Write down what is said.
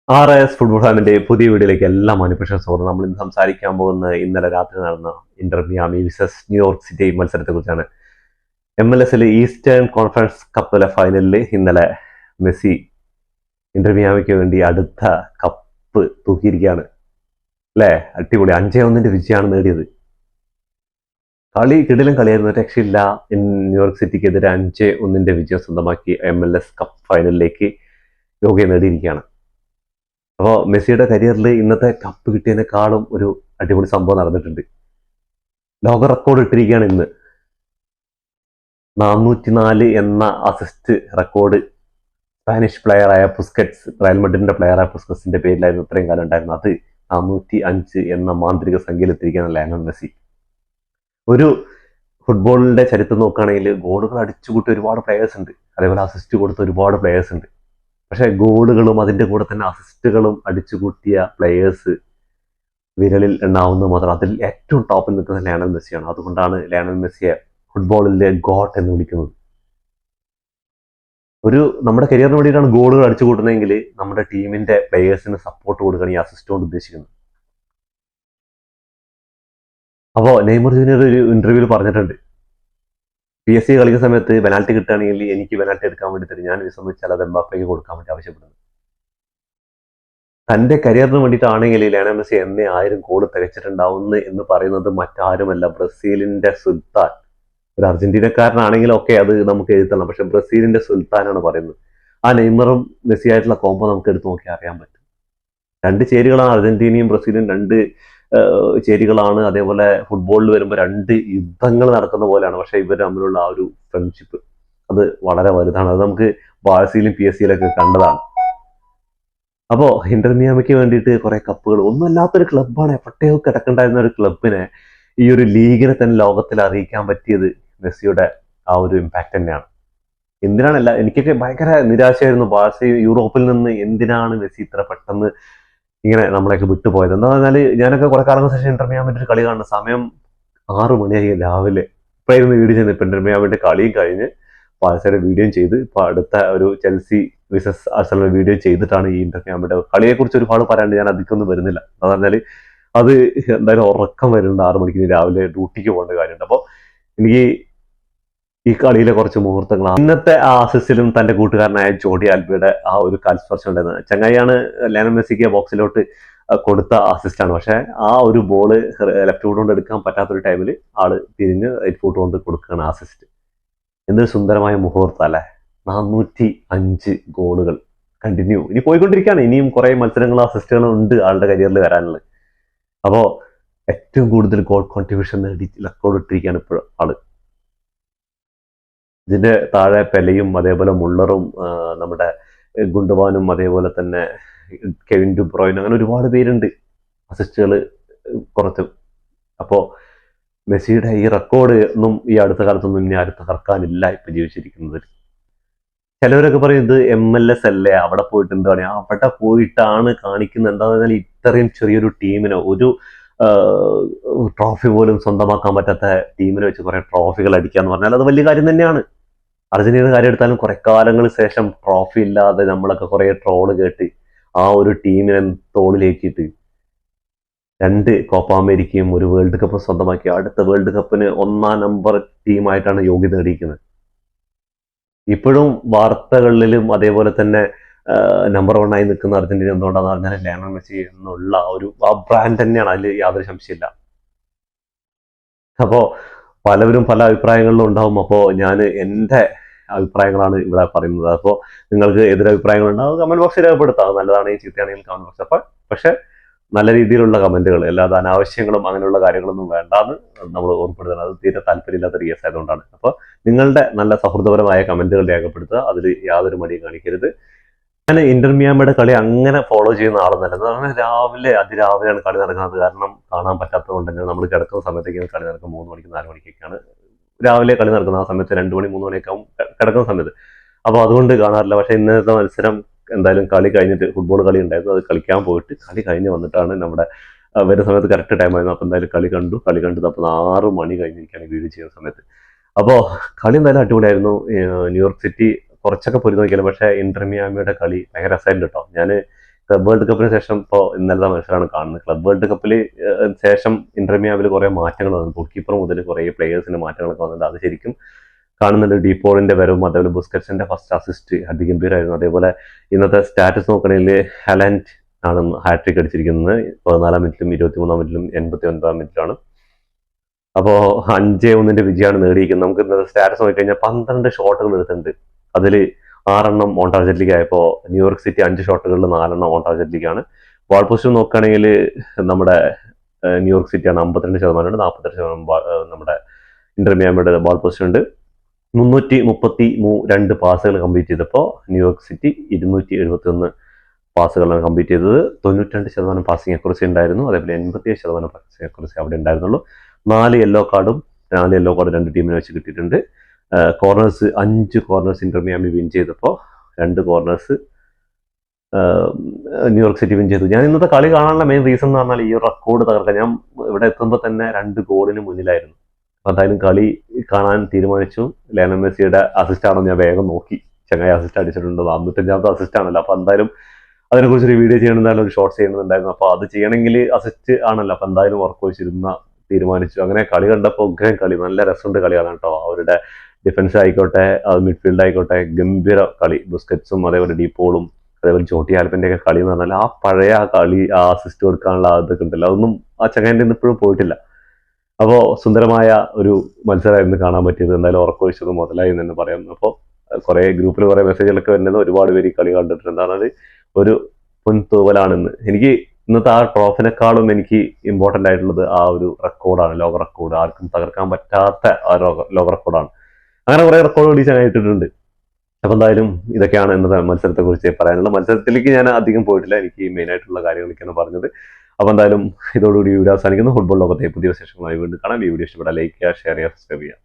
RS football ഫാമിന്റെ പുതിയ വീഡിയോയിലേക്ക് എല്ലാ മാനിഫെസ്റ്റേഴ്സ് സ്വാഗതം. നമ്മൾ ഇന്ന് സംസാരിക്കാൻ പോകുന്ന ഇന്നലെ രാത്രി നടന്ന Inter Miami visas New York city മത്സരത്തെ കുറിച്ചാണ്. MLS ഈസ്റ്റേൺ കോൺഫറൻസ് കപ്പിലെ ഫൈനലിൽ ഇന്നലെ മെസ്സി ഇന്റർ മിയാമിക്ക് വേണ്ടി അടുത്ത കപ്പ് തൂക്കിയിരിക്കുകയാണ്. അല്ലേ, അടിപൊളി 5-1 വിജയമാണ് നേടിയത്. കിടിലൻ കളിയായിരുന്നു, രക്ഷയില്ല. ന്യൂയോർക്ക് സിറ്റിക്കെതിരെ 5-1 വിജയം സ്വന്തമാക്കി MLS കപ്പ് ഫൈനലിലേക്ക് യോഗ്യത നേടിയിരിക്കുകയാണ്. അപ്പോൾ മെസ്സിയുടെ കരിയറിൽ ഇന്നത്തെ കപ്പ് കിട്ടിയതിനേക്കാളും ഒരു അടിപൊളി സംഭവം നടന്നിട്ടുണ്ട്. ലോക റെക്കോർഡ് ഇട്ടിരിക്കുകയാണ് ഇന്ന്. 404 എന്ന അസിസ്റ്റ് റെക്കോർഡ് സ്പാനിഷ് പ്ലെയറായ പുസ്കറ്റ്സ്, റയൽ മഡ്രിഡിന്റെ പ്ലെയറായ പുസ്കറ്റ്സിന്റെ പേരിലായിരുന്നു ഇത്രയും കാലം ഉണ്ടായിരുന്നു. അത് 405 എന്ന മാന്ത്രിക സംഖ്യയിൽ എത്തിയിരിക്കുകയാണ് ലയണൽ മെസ്സി. ഒരു ഫുട്ബോളിന്റെ ചരിത്രം നോക്കുകയാണെങ്കിൽ ഗോളുകൾ അടിച്ചുകൂട്ടിയ ഒരുപാട് പ്ലെയേഴ്സ് ഉണ്ട്, അതേപോലെ അസിസ്റ്റ് കൊടുത്ത ഒരുപാട് പ്ലെയേഴ്സ് ഉണ്ട്. പക്ഷെ ഗോളുകളും അതിൻ്റെ കൂടെ തന്നെ അസിസ്റ്റുകളും അടിച്ചുകൂട്ടിയ പ്ലെയേഴ്സ് വിരലിൽ എണ്ണാവുന്ന മാത്രം. അതിൽ ഏറ്റവും ടോപ്പിൽ നിൽക്കുന്ന ലയണൽ മെസ്സിയാണ്. അതുകൊണ്ടാണ് ലയണൽ മെസ്സിയെ ഫുട്ബോളിലെ ഗോട്ട് എന്ന് വിളിക്കുന്നത്. നമ്മുടെ കരിയറിന് വേണ്ടിയിട്ടാണ് ഗോളുകൾ അടിച്ചു കൂട്ടുന്നതെങ്കിൽ നമ്മുടെ ടീമിന്റെ പ്ലെയേഴ്സിന് സപ്പോർട്ട് കൊടുക്കുകയാണ് ഈ അസിസ്റ്റ് കൊണ്ട് ഉദ്ദേശിക്കുന്നത്. അപ്പോൾ നെയ്മർ ജൂനിയർ ഒരു ഇന്റർവ്യൂവിൽ പറഞ്ഞിട്ടുണ്ട്, PSG കളിക്കുന്ന സമയത്ത് പെനാൽറ്റി കിട്ടുകയാണെങ്കിൽ എനിക്ക് പെനാൽറ്റി എടുക്കാൻ വേണ്ടി തരും, ഞാൻ വിസമ്മതിച്ചാൽ അത് എംബാപ്പയ്ക്ക് കൊടുക്കാൻ വേണ്ടി ആവശ്യപ്പെടുന്നത്. തന്റെ കരിയറിന് വേണ്ടിയിട്ടാണെങ്കിൽ ലയണൽ മെസ്സി 1000 ഗോൾ തികച്ചിട്ടുണ്ടാവുന്നു എന്ന് പറയുന്നത് മറ്റാരുമല്ല, ബ്രസീലിന്റെ സുൽത്താൻ. ഒരു അർജന്റീനക്കാരനാണെങ്കിലും ഒക്കെ അത് നമുക്ക് എഴുതണം, പക്ഷെ ബ്രസീലിന്റെ സുൽത്താനാണ് പറയുന്നത്. ആ നെയ്മറും മെസ്സി ആയിട്ടുള്ള കോമ്പോ നമുക്ക് എടുത്ത് നോക്കി അറിയാൻ പറ്റും. രണ്ട് ചേരികളാണ്, അർജന്റീനയും ബ്രസീലും രണ്ട് ചേരികളാണ്. അതേപോലെ ഫുട്ബോളിൽ വരുമ്പോൾ രണ്ട് യുദ്ധങ്ങൾ നടക്കുന്ന പോലെയാണ്. പക്ഷെ ഇവർ തമ്മിലുള്ള ആ ഒരു ഫ്രണ്ട്ഷിപ്പ് അത് വളരെ വലുതാണ്. അത് നമുക്ക് ബാഴ്സയിലും PSG കണ്ടതാണ്. അപ്പോൾ ഇന്റർ മിയാമിക്ക് വേണ്ടിയിട്ട് കുറെ കപ്പുകൾ, ഒന്നുമല്ലാത്തൊരു ക്ലബ്ബാണ്, എപ്പോഴോ കിടക്കണ്ടായിരുന്ന ഒരു ക്ലബിനെ ഈ ഒരു ലീഗിനെ തന്നെ ലോകത്തിൽ അറിയിക്കാൻ പറ്റിയത് മെസ്സിയുടെ ആ ഒരു ഇമ്പാക്ട് തന്നെയാണ്. എന്തിനാണല്ല, എനിക്കൊക്കെ ഭയങ്കര നിരാശയായിരുന്നു. ബാഴ്സ യൂറോപ്പിൽ നിന്ന് എന്തിനാണ് മെസ്സി ഇത്ര പെട്ടെന്ന് ഇങ്ങനെ നമ്മളെയൊക്കെ വിട്ടുപോയത്. എന്താ പറഞ്ഞാൽ ഞാനൊക്കെ കുറെ കാലങ്ങൾക്ക് ശേഷം ഇന്റർ മിയാമിന്റെ കളി കാണുന്ന സമയം 6 മണിയായി രാവിലെ. ഇപ്പോഴായിരുന്നു വീഡിയോ ചെയ്യുന്നത്. ഇപ്പൊ ഇന്റർ മിയാമിന്റെ കളിയും കഴിഞ്ഞ് ബാഴ്സയുടെ വീഡിയോയും ചെയ്ത് ഇപ്പൊ അടുത്ത ഒരു ചെൽസി വിസസ് ആഴ്സണൽ വീഡിയോ ചെയ്തിട്ടാണ് ഈ ഇന്റർ മിയാമിന്റെ കളിയെ കുറിച്ച് ഒരുപാട് പറയാണ്ട്. ഞാൻ അതിക്കൊന്നും വരുന്നില്ല. എന്താ പറഞ്ഞാൽ അത് എന്തായാലും ഉറക്കം വരുന്നുണ്ട്. 6 മണിക്ക് രാവിലെ ഡ്യൂട്ടിക്ക് പോകേണ്ട കാര്യമുണ്ട്. അപ്പോൾ എനിക്ക് ഈ കളിയിലെ കുറച്ച് മുഹൂർത്തങ്ങൾ, ഇന്നത്തെ ആ അസിസ്റ്റിലും തന്റെ കൂട്ടുകാരനായ ജോഡി ആൽബയുടെ ആ ഒരു കാൽസ്പർശം ഉണ്ടായിരുന്നത്. ചങ്ങായിയാണ് ലയണൽ മെസ്സിക്ക് ബോക്സിലോട്ട് കൊടുത്ത അസിസ്റ്റാണ്. പക്ഷെ ആ ഒരു ബോള് ലെഫ്റ്റ് ഫുട്ട് കൊണ്ട് എടുക്കാൻ പറ്റാത്തൊരു ടൈമിൽ ആള് തിരിഞ്ഞ് റൈറ്റ് ഫുട്ട് കൊണ്ട് കൊടുക്കുകയാണ് അസിസ്റ്റ്. എന്തൊരു സുന്ദരമായ മുഹൂർത്തം അല്ലെ. 405 ഗോളുകൾ കണ്ടിന്യൂ ഇനി പോയിക്കൊണ്ടിരിക്കുകയാണ്. ഇനിയും കുറെ മത്സരങ്ങളും അസിസ്റ്റുകളും ഉണ്ട് ആളുടെ കരിയറിൽ വരാനുള്ളത്. അപ്പോൾ ഏറ്റവും കൂടുതൽ ഗോൾ കോൺട്രിബ്യൂഷൻ നേടി റെക്കോർഡ് ഇട്ടിരിക്കുകയാണ് ഇപ്പോഴും ആള്. ഇതിന്റെ താഴെ പെലയും അതേപോലെ മുള്ളറും നമ്മുടെ ഗുണ്ടവാനും അതേപോലെ തന്നെ കെവിൻ ഡുബ്രോയിനും, അങ്ങനെ ഒരുപാട് പേരുണ്ട് അസിസ്റ്റുകൾ കുറച്ച്. അപ്പോൾ മെസ്സിയുടെ ഈ റെക്കോർഡ് ഒന്നും ഈ അടുത്ത കാലത്തൊന്നും ഇനി ആരും തകർക്കാനില്ല ഇപ്പൊ ജീവിച്ചിരിക്കുന്നത്. ചിലവരൊക്കെ പറയും ഇത് MLS അല്ലേ, അവിടെ പോയിട്ട് എന്താ പറയുക, അവിടെ പോയിട്ടാണ് കാണിക്കുന്നത്. എന്താണെന്ന് പറഞ്ഞാൽ ഇത്രയും ചെറിയൊരു ടീമിന് ഒരു ട്രോഫി പോലും സ്വന്തമാക്കാൻ പറ്റാത്ത ടീമിനെ വെച്ച് കുറെ ട്രോഫികൾ അടിക്കാന്ന് പറഞ്ഞാൽ അത് വലിയ കാര്യം തന്നെയാണ്. അർജന്റീന കാര്യം എടുത്താലും കുറെ കാലങ്ങൾക്ക് ശേഷം ട്രോഫി ഇല്ലാതെ നമ്മളൊക്കെ കുറെ ട്രോള് കേട്ട് ആ ഒരു ടീമിനെ തോളിലേക്കിട്ട് 2 കോപ്പ അമേരിക്കയും ഒരു വേൾഡ് കപ്പ് സ്വന്തമാക്കി അടുത്ത വേൾഡ് കപ്പിന് 1ാം നമ്പർ ടീമായിട്ടാണ് യോഗ്യത നേടിയിരിക്കുന്നത്. ഇപ്പോഴും വാർത്തകളിലും അതേപോലെ തന്നെ നമ്പർ 1 ആയി നിൽക്കുന്ന അർജന്റീന എന്തുകൊണ്ടാന്ന് പറഞ്ഞാൽ ലയണൽ മെസ്സി എന്നുള്ള ആ ബ്രാൻഡ് തന്നെയാണ്, അതിൽ യാതൊരു സംശയമില്ല. അപ്പോൾ പലവരും പല അഭിപ്രായങ്ങളിലും ഉണ്ടാവും. അപ്പോൾ ഞാൻ എൻ്റെ അഭിപ്രായങ്ങളാണ് ഇവിടെ പറയുന്നത്. അപ്പോൾ നിങ്ങൾക്ക് എതിരഭിപ്രായങ്ങളുണ്ടാവും, കമന്റ് ബോക്സിൽ രേഖപ്പെടുത്താം. നല്ലതാണെങ്കിൽ ചീത്തയാണെങ്കിൽ കമന്റ് ബോക്സ്. അപ്പോൾ പക്ഷെ നല്ല രീതിയിലുള്ള കമന്റുകൾ, അല്ലാതെ അനാവശ്യങ്ങളും അങ്ങനെയുള്ള കാര്യങ്ങളൊന്നും വേണ്ടാന്ന് നമ്മൾ ഓർമ്മപ്പെടുത്തുന്നത്. അത് തീരെ താല്പര്യമില്ലാത്ത ഒരു കേസ് ആയതുകൊണ്ടാണ്. അപ്പോൾ നിങ്ങളുടെ നല്ല സൗഹൃദപരമായ കമന്റുകൾ രേഖപ്പെടുത്തുക, അതിൽ യാതൊരു മടിയും കാണിക്കരുത്. ഞാൻ ഇന്റർ മിയാമിയുടെ കളി അങ്ങനെ ഫോളോ ചെയ്യുന്ന ആളെന്നല്ല. എന്ന് പറഞ്ഞാൽ അതിരാവിലെയാണ് കളി നടക്കുന്നത്. കാരണം കാണാൻ പറ്റാത്തത് കൊണ്ട് തന്നെ നമ്മൾ കിടക്കുന്ന സമയത്തേക്കാണ് കളി നടക്കുന്നത്. 3 മണിക്ക് 4 മണിക്കൊക്കെയാണ് രാവിലെ കളി നടക്കുന്നത്. ആ സമയത്ത് 2 മണി 3 മണിയൊക്കെ ആവും കിടക്കുന്ന സമയത്ത്. അപ്പോൾ അതുകൊണ്ട് കാണാറില്ല. പക്ഷെ ഇന്നത്തെ മത്സരം എന്തായാലും കളി കഴിഞ്ഞിട്ട്, ഫുട്ബോൾ കളി ഉണ്ടായിരുന്നു, അത് കളിക്കാൻ പോയിട്ട് കളി കഴിഞ്ഞ് വന്നിട്ടാണ് നമ്മുടെ വരുന്ന സമയത്ത് കറക്റ്റ് ടൈമായിരുന്നു. അപ്പോൾ എന്തായാലും കളി കണ്ടത് അപ്പോൾ 6 മണി കഴിഞ്ഞിരിക്കുകയാണ് വീഡിയോ ചെയ്യുന്ന സമയത്ത്. അപ്പോൾ കളി എന്തായാലും അടിപൊളിയായിരുന്നു. ന്യൂയോർക്ക് സിറ്റി കുറച്ചൊക്കെ പൊരുതി നോക്കിയാലും പക്ഷേ ഇന്റർ മിയാമിയുടെ കളി ഭയങ്കര രസമായിരുന്നു കേട്ടോ. ഞാൻ ക്ലബ് വേൾഡ് കപ്പിന് ശേഷം ഇപ്പോൾ ഇന്നലത്തെ മത്സരമാണ് കാണുന്നത്. ക്ലബ് വേൾഡ് കപ്പിൽ ശേഷം ഇന്റർ മിയാമിൽ കുറെ മാറ്റങ്ങൾ വന്നു. ഗോൾ കീപ്പർ മുതൽ കുറെ പ്ലേയേഴ്സിന്റെ മാറ്റങ്ങളൊക്കെ വന്നിട്ടുണ്ട്. അത് ശരിക്കും കാണുന്നുണ്ട്. ഡീപോളിന്റെ വരവും അതേപോലെ ബുസ്കറ്റ്സിന്റെ ഫസ്റ്റ് അസിസ്റ്റ് അതിഗംഭീരമായിരുന്നു. അതേപോലെ ഇന്നത്തെ സ്റ്റാറ്റസ് നോക്കണമെങ്കിൽ ഹലാൻഡ് ആണ് ഹാട്രിക് അടിച്ചിരിക്കുന്നത്. 14 മിനിറ്റിലും 23 മിനിറ്റിലും 89 മിനിറ്റിലാണ്. അപ്പോൾ 5-1 വിജയമാണ് നേടിയിരിക്കുന്നത്. നമുക്ക് ഇന്നത്തെ സ്റ്റാറ്റസ് നോക്കിക്കഴിഞ്ഞാൽ 12 ഷോട്ടുകൾ എടുത്തിട്ടുണ്ട്. അതിൽ 6 ഓൺ ടാർഗറ്റ് ലീഗ് ആയപ്പോൾ ന്യൂയോർക്ക് സിറ്റി 5 ഷോട്ടുകളിൽ 4 ഓൺ ടാർഗറ്റ് ലീഗാണ്. ബോൾ പൊസിഷൻ നോക്കുകയാണെങ്കിൽ നമ്മുടെ ന്യൂയോർക്ക് സിറ്റിയാണ് 52%, 48% നമ്മുടെ ഇന്റർ മിയാമിയുടെ ബോൾ പൊസിഷൻ ഉണ്ട്. 332 പാസുകൾ കംപ്ലീറ്റ് ചെയ്തപ്പോൾ ന്യൂയോർക്ക് സിറ്റി 271 പാസുകളാണ് കംപ്ലീറ്റ് ചെയ്തത്. 92% പാസിംഗ് അക്യുറസി ഉണ്ടായിരുന്നു. അതേപോലെ 87% പാസിംഗ് അക്യുറസി അവിടെ ഉണ്ടായിരുന്നുള്ളൂ. 4 യെല്ലോ കാർഡ് 2 ടീമിനെ വെച്ച് കിട്ടിയിട്ടുണ്ട്. Corners 5 corners Inter Miami win ചെയ്തപ്പോൾ 2 കോർണേഴ്സ് ന്യൂയോർക്ക് സിറ്റി വിൻ ചെയ്തു. ഞാൻ ഇന്നത്തെ കളി കാണാനുള്ള മെയിൻ റീസൺ എന്ന് പറഞ്ഞാൽ ഈ റെക്കോർഡ് തകർക്കാൻ. ഞാൻ ഇവിടെ എത്തുമ്പോൾ തന്നെ 2 ഗോളിന് മുന്നിലായിരുന്നു. എന്തായാലും കളി കാണാൻ തീരുമാനിച്ചു. ലയണൽ മെസ്സിയുടെ അസിസ്റ്റ് ആണോ ഞാൻ വേഗം നോക്കി. ചങ്ങായി അസിസ്റ്റ് അടിച്ചിട്ടുണ്ടോ, 95ാമത്തെ അസിസ്റ്റ് ആണല്ലോ. അപ്പൊ എന്തായാലും അതിനെക്കുറിച്ചൊരു വീഡിയോ ചെയ്യണമെന്നാലും ഒരു ഷോർട്സ് ചെയ്യണമെന്നുണ്ടായിരുന്നു. അപ്പൊ അത് ചെയ്യണമെങ്കിൽ അസിസ്റ്റ് ആണല്ലോ. അപ്പൊ എന്തായാലും ഉറപ്പ് വെച്ചിരുന്ന തീരുമാനിച്ചു. അങ്ങനെ കളി കണ്ടപ്പോൾ ഉഗ്രൻ കളി, നല്ല രസമുണ്ട് കളി കാണാൻ കേട്ടോ. അവരുടെ ഡിഫൻസ് ആയിക്കോട്ടെ, മിഡ്ഫീൽഡ് ആയിക്കോട്ടെ, ഗംഭീര കളി. ബുസ്കറ്റ്സും അതേപോലെ ഡീപോളും അതേപോലെ ജോട്ടി ആൽബന്റെ ഒക്കെ കളി എന്ന് പറഞ്ഞാൽ ആ പഴയ കളി, ആ അസിസ്റ്റ് കൊടുക്കാനുള്ള അതൊക്കെ ഉണ്ടല്ലോ, അതൊന്നും ആ ചങ്ങാൻ്റെ ഇപ്പോഴും പോയിട്ടില്ല. അപ്പോൾ സുന്ദരമായ ഒരു മത്സരമായിരുന്നു കാണാൻ പറ്റിയത്. എന്തായാലും ഉറക്കൊഴിച്ചത് മുതലായി എന്ന് തന്നെ പറയാം. അപ്പോൾ കുറെ ഗ്രൂപ്പിൽ കുറെ മെസ്സേജുകളൊക്കെ വരുന്നത് ഒരുപാട് പേര് ഈ കളി കണ്ടിട്ടുണ്ട്. എന്താണ് ഒരു പൊൻതൂവലാണെന്ന്. എനിക്ക് ഇന്നത്തെ ആ ട്രോഫിനെക്കാളും എനിക്ക് ഇമ്പോർട്ടൻ്റ് ആയിട്ടുള്ളത് ആ ഒരു റെക്കോർഡാണ്, ലോക റെക്കോർഡ്. ആർക്കും തകർക്കാൻ പറ്റാത്ത ആ ലോക റെക്കോർഡാണ്. അങ്ങനെ കുറെ റെക്കോർഡ് കൂടി ഞാൻ ഇട്ടിട്ടുണ്ട്. അപ്പൊ എന്തായാലും ഇതൊക്കെയാണ് ഇന്നത്തെ മത്സരത്തെ കുറിച്ച് പറയാനുള്ളത്. മത്സരത്തിലേക്ക് ഞാൻ അധികം പോയിട്ടില്ല. എനിക്ക് മെയിൻ ആയിട്ടുള്ള കാര്യങ്ങളൊക്കെയാണ് പറഞ്ഞത്. അപ്പൊ എന്തായാലും ഇതോടുകൂടി വീഡിയോ അവസാനിക്കുന്നു. ഫുട്ബോൾ ലോകത്തെ പുതിയ വിശേഷങ്ങളുമായി വീണ്ടും കാണാം. ഈ വീഡിയോ ഇഷ്ടപ്പെട്ടാൽ ലൈക്ക് ചെയ്യുക, ഷെയർ ചെയ്യുക, സബ്സ്ക്രൈബ് ചെയ്യുക.